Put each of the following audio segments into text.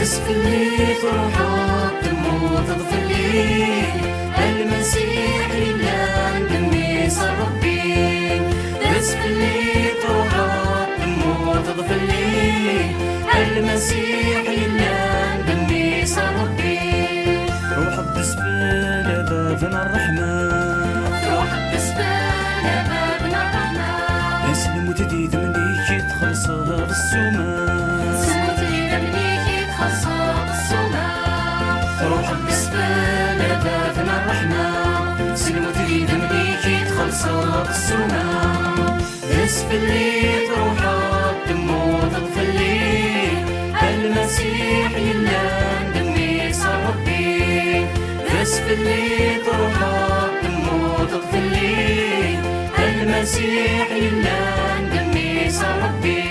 اسفل لي روحك دمه تغفر لي المسيح يلان دمي صار ربي اسفل لي روحك دمه تغفر لي المسيح يلان دمي صار ربي روحك تسفل بابنا الرحمن روحك تسفل بابنا الرحمن اسلم وتديد منيك تخلصها بالسومان اسلم وتديد منيك تخلصها بالسومان روحك تسفل بابنا الرحمن اسلم وتديد منيك تخلصها بالسومان اسفل لي روحك دمه تغفر لي المسيح يلان دمي صار ربي اسفل لي روحك دمه تغفر لي المسيح يلان دمي صار ربي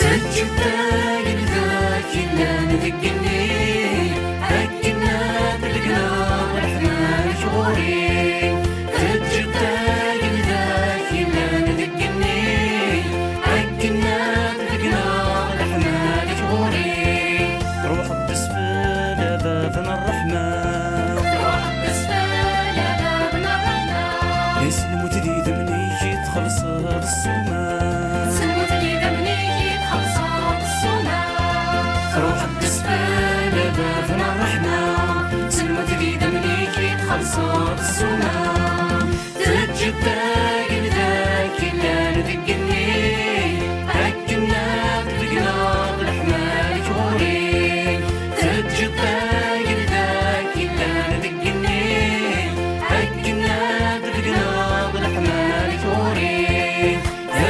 تجبتاي لذاك يلان ذقني هكنا بالقنا الرحمن شعوري تجبتاي لذاك يلان ذقني هكنا بالقنا الرحمن شعوري روحك تسفل بابنا الرحمن روحك تسفل بابنا الرحمن اسلم وتديد منيك تخلصها بالسومان اسلم وتديد منيك تخلصها بالسومان روحك تسفل بابنا الرحمن اسلم وتديد منيك تخلصها بالسومان تجبتاي لذاك يلان ذقني هكنا بالقنا الرحمن شعوري تجبتاي لذاك يلان ذقني هكنا بالقنا الرحمن شعوري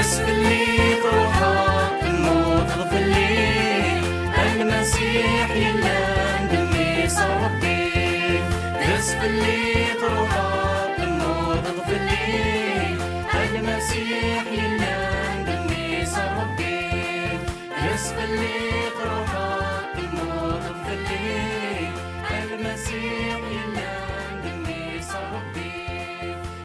اسفل لي روحك دمه تغفر لي المسيح يلان دمي صار ربي اسفل لي روحك دمه تغفر لي المسيح يلان دمي صار ربي اسفل لي روحك دمه تغفر لي المسيح